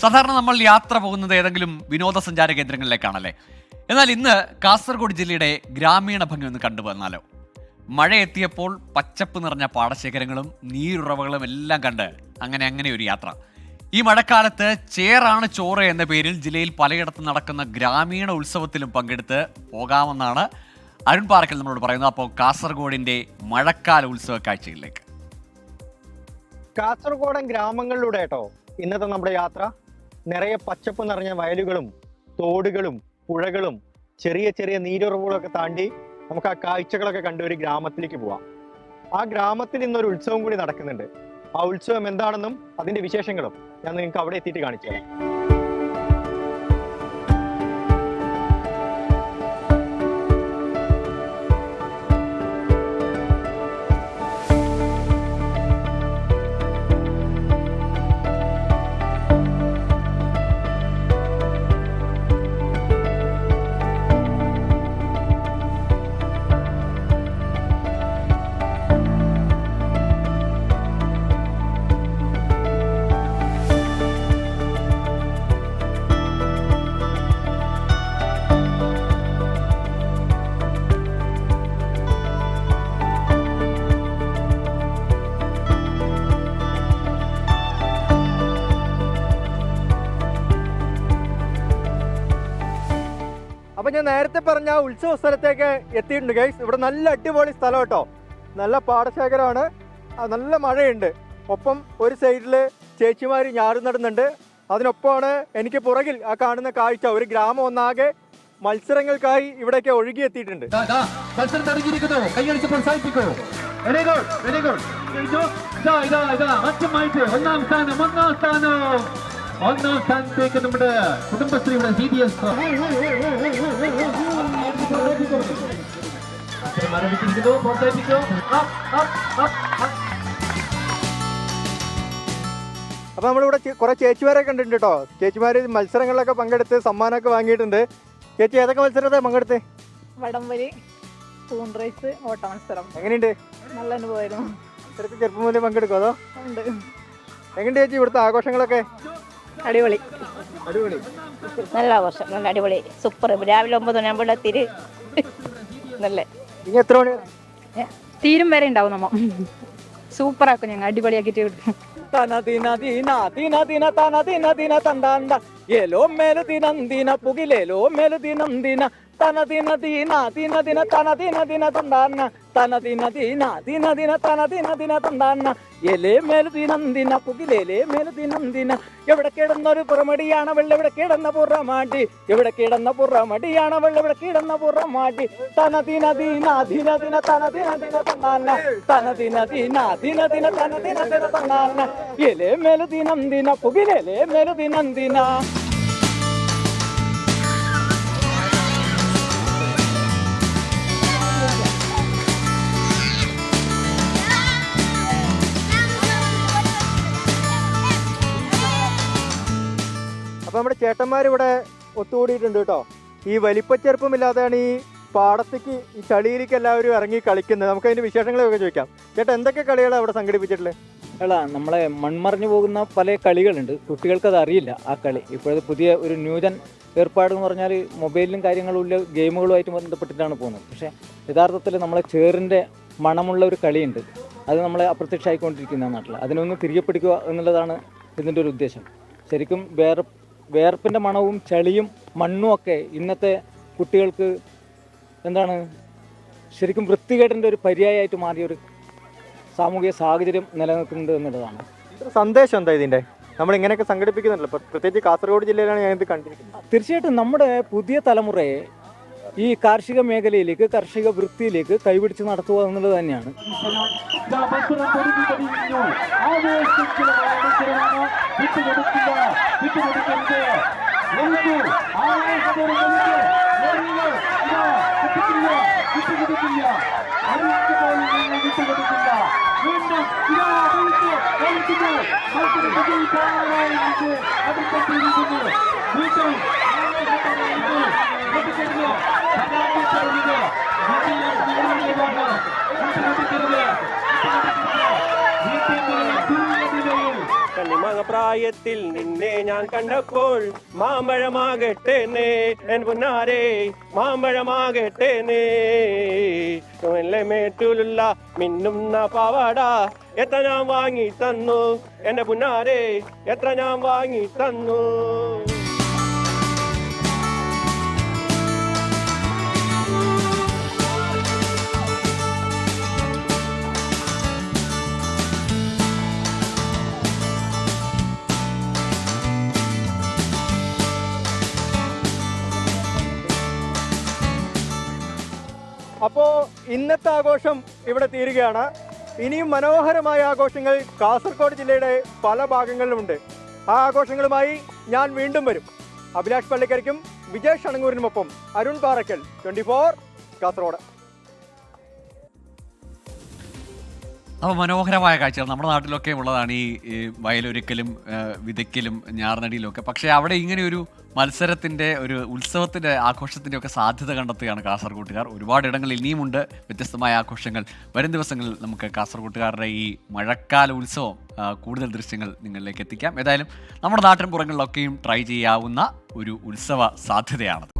സാധാരണ നമ്മൾ യാത്ര പോകുന്നത് ഏതെങ്കിലും വിനോദസഞ്ചാര കേന്ദ്രങ്ങളിലേക്കാണല്ലേ. എന്നാൽ ഇന്ന് കാസർഗോഡ് ജില്ലയുടെ ഗ്രാമീണ ഭംഗി ഒന്ന് കണ്ടുവന്നാലോ. മഴ എത്തിയപ്പോൾ പച്ചപ്പ് നിറഞ്ഞ പാടശേഖരങ്ങളും നീരുറവകളും എല്ലാം കണ്ട് അങ്ങനെ ഒരു യാത്ര. ഈ മഴക്കാലത്ത് ചേറാണ് ചോറ് എന്ന പേരിൽ ജില്ലയിൽ പലയിടത്തും നടക്കുന്ന ഗ്രാമീണ ഉത്സവത്തിലും പങ്കെടുത്ത് പോകാമെന്നാണ് അരുൺ പാറക്കൽ നമ്മളോട് പറയുന്നത്. അപ്പോൾ കാസർഗോഡിന്റെ മഴക്കാല ഉത്സവ കാഴ്ചകളിലേക്ക്. കാസർഗോഡൻ ഗ്രാമങ്ങളിലൂടെ കേട്ടോ ഇന്നത്തെ നമ്മുടെ യാത്ര. നിറയെ പച്ചപ്പ് നിറഞ്ഞ വയലുകളും തോടുകളും പുഴകളും ചെറിയ ചെറിയ നീരുറവുകളൊക്കെ താണ്ടി നമുക്ക് ആ കാഴ്ചകളൊക്കെ കണ്ട് ഒരു ഗ്രാമത്തിലേക്ക് പോവാം. ആ ഗ്രാമത്തിൽ ഇന്നൊരു ഉത്സവം കൂടി നടക്കുന്നുണ്ട്. ആ ഉത്സവം എന്താണെന്നും അതിന്റെ വിശേഷങ്ങളും ഞാൻ നിങ്ങൾക്ക് അവിടെ എത്തിയിട്ട് കാണിച്ചു തരാം. അപ്പൊ ഞാൻ നേരത്തെ പറഞ്ഞ ഉത്സവ സ്ഥലത്തേക്ക് എത്തിയിട്ടുണ്ട് ഗൈസ്. ഇവിടെ നല്ല അടിപൊളി സ്ഥലം കേട്ടോ. നല്ല പാടശേഖരമാണ്, നല്ല മഴയുണ്ട്. ഒപ്പം ഒരു സൈഡില് ചേച്ചിമാര് ഞാറ് നടുന്നുണ്ട്. അതിനൊപ്പമാണ് എനിക്ക് പുറകിൽ ആ കാണുന്ന കാഴ്ച. ഒരു ഗ്രാമം ഒന്നാകെ മത്സരങ്ങൾക്കായി ഇവിടേക്ക് ഒഴുകി എത്തിയിട്ടുണ്ട്. ഒന്നാം സ്ഥാനത്തേക്ക് നമ്മുടെ കുടുംബശ്രീയുടെ CDS അപ്പൊ നമ്മളിവിടെ കുറെ ചേച്ചിമാരെ കണ്ടിട്ടുണ്ട് കേട്ടോ. ചേച്ചിമാര് മത്സരങ്ങളിലൊക്കെ പങ്കെടുത്ത് സമ്മാനമൊക്കെ വാങ്ങിയിട്ടുണ്ട്. ചേച്ചി ഏതൊക്കെ മത്സരത്തെ പങ്കെടുത്തേ? വടംവലി, സ്പൂൺ റേസ്, ഓട്ട മത്സരം. എങ്ങനെയുണ്ട്? നല്ല അനുഭവമായിരുന്നു. മത്സരത്തിൽ ചെറുപ്പം മുതലേ പങ്കെടുക്കും അതോ? ഉണ്ട്. എങ്ങനെയുണ്ട് ചേച്ചി ഇവിടുത്തെ ആഘോഷങ്ങളൊക്കെ? അടിപൊളി, അടിപൊളി, നല്ല ആഘോഷം, നല്ല അടിപൊളി, സൂപ്പർ. രാവിലെ 9 മണിയാകുമ്പോൾ തിരി നല്ല. ഇനി എത്ര മണി തീരും വരെ ഉണ്ടാവും നമ്മ. സൂപ്പർ ആക്കും ഞങ്ങൾ, അടിപൊളിയാക്കിട്ട് കിട്ടും. തന ദിന ദീന ദിന ദിന തന ദിന ദിന തന്താന തന ദിന ദീന ദിന ദിന തന ദിന ദിന തന്താന എലേ മേലു ദിനന്ദിന പുകിലേലേ മേലു ദിനന്ദിന. എവിടെ കിടന്നൊരു പുറമടിയാണ് വെള്ള, എവിടെ കിടന്ന പുറമാടി, എവിടെ കിടന്ന പുറമടിയാണ് വെള്ള, എവിടെ കിടന്ന പുറമാടി. തന ദിന ദീന ദിന ദിന തന ദിന ദിന തന്താന തന ദിന ദീന ദിന ദിന തന ദിന ദിന തന്താന എലേ മേലു ദിനന്ദിന പുകിലേലേ മേലു ദിനന്ദിന. അപ്പൊ നമ്മുടെ ചേട്ടന്മാരിവിടെ ഒത്തുകൂടിയിട്ടുണ്ട് കേട്ടോ. ഈ വലിപ്പച്ചെറുപ്പമില്ലാതെയാണ് ഈ പാടത്തേക്ക് ഈ ചളിയിലേക്ക് എല്ലാവരും ഇറങ്ങി കളിക്കുന്നത്. നമുക്ക് അതിന്റെ വിശേഷങ്ങളൊക്കെ ചോദിക്കാം. ചേട്ടാ എന്തൊക്കെ കളികളാണ് അവിടെ സംഘടിപ്പിച്ചിട്ടുള്ളത്? നമ്മളെ മൺമറഞ്ഞു പോകുന്ന പല കളികളുണ്ട്. കുട്ടികൾക്ക് അത് അറിയില്ല ആ കളി. ഇപ്പോഴത്തെ പുതിയ ഒരു ന്യൂജൻ ഏർപ്പാട് എന്ന് പറഞ്ഞാൽ മൊബൈലിലും കാര്യങ്ങളും ഇല്ല, ഗെയിമുകളുമായിട്ട് ബന്ധപ്പെട്ടിട്ടാണ് പോകുന്നത്. പക്ഷേ യഥാർത്ഥത്തിൽ നമ്മളെ ചേറിൻ്റെ മണമുള്ള ഒരു കളിയുണ്ട്. അത് നമ്മളെ അപ്രത്യക്ഷമായിക്കൊണ്ടിരിക്കുന്ന നാട്ടിൽ. അതിനൊന്ന് തിരികെ പിടിക്കുക എന്നുള്ളതാണ് ഇതിൻ്റെ ഒരു ഉദ്ദേശം. ശരിക്കും വേർപ്പിൻ്റെ മണവും ചളിയും മണ്ണും ഒക്കെ ഇന്നത്തെ കുട്ടികൾക്ക് എന്താണ് ശരിക്കും വൃത്തികേടിൻ്റെ ഒരു പര്യായമായിട്ട് മാറിയ ഒരു സാമൂഹിക സാഹചര്യം നിലനിൽക്കുന്നുണ്ട് എന്നുള്ളതാണ്. സന്ദേശം എന്താ ഇതിൻ്റെ? നമ്മൾ ഇങ്ങനെയൊക്കെ സംഘടിപ്പിക്കുന്നുണ്ടല്ലോ, പ്രത്യേകിച്ച് കാസർഗോഡ് ജില്ലയിലാണ് ഞാൻ ഇത് കണ്ടിരിക്കുന്നത്. തീർച്ചയായിട്ടും നമ്മുടെ പുതിയ തലമുറയെ ഈ കാർഷിക മേഖലയിലേക്ക്, കാർഷിക വൃത്തിയിലേക്ക് കൈപിടിച്ച് നടത്തുക എന്നുള്ളത് തന്നെയാണ്. കണ്ണിമാങ്ങ പ്രായത്തിൽ നിന്നെ ഞാൻ കണ്ടപ്പോൾ മാമ്പഴമാകട്ടേന്നേ എൻ പൊന്നാരേ മാമ്പഴമാകട്ടേന്നേ മേട്ടൂലുള്ള മിന്നുന്ന പാവാട എത്ര ഞാൻ വാങ്ങി തന്നു എന്റെ പൊന്നാരേ എത്ര ഞാൻ വാങ്ങി തന്നു. അപ്പോൾ ഇന്നത്തെ ആഘോഷം ഇവിടെ തീരുകയാണ്. ഇനിയും മനോഹരമായ ആഘോഷങ്ങൾ കാസർഗോഡ് ജില്ലയുടെ പല ഭാഗങ്ങളിലുമുണ്ട്. ആ ആഘോഷങ്ങളുമായി ഞാൻ വീണ്ടും വരും. അഭിലാഷ് പള്ളിക്കരിക്കും വിജേഷ് അണങ്ങൂരിനുമൊപ്പം അരുൺ പാറക്കൽ, 24 കാസർഗോഡ്. അപ്പോൾ മനോഹരമായ കാഴ്ചകൾ നമ്മുടെ നാട്ടിലൊക്കെ ഉള്ളതാണ് ഈ വയലൊരുക്കലും വിതയ്ക്കലും ഞാർനടിയിലും ഒക്കെ. പക്ഷേ അവിടെ ഇങ്ങനെ ഒരു മത്സരത്തിൻ്റെ ഒരു ഉത്സവത്തിൻ്റെ ആഘോഷത്തിൻ്റെ ഒക്കെ സാധ്യത കണ്ടെത്തുകയാണ് കാസർഗോട്ടുകാർ. ഒരുപാട് ഇടങ്ങളിൽ ഇനിയുമുണ്ട് വ്യത്യസ്തമായ ആഘോഷങ്ങൾ. വരും ദിവസങ്ങളിൽ നമുക്ക് കാസർഗോട്ടുകാരുടെ ഈ മഴക്കാല ഉത്സവം കൂടുതൽ ദൃശ്യങ്ങൾ നിങ്ങളിലേക്ക് എത്തിക്കാം. ഏതായാലും നമ്മുടെ നാട്ടിൻ പുറങ്ങളിലൊക്കെയും ട്രൈ ചെയ്യാവുന്ന ഒരു ഉത്സവ സാധ്യതയാണത്.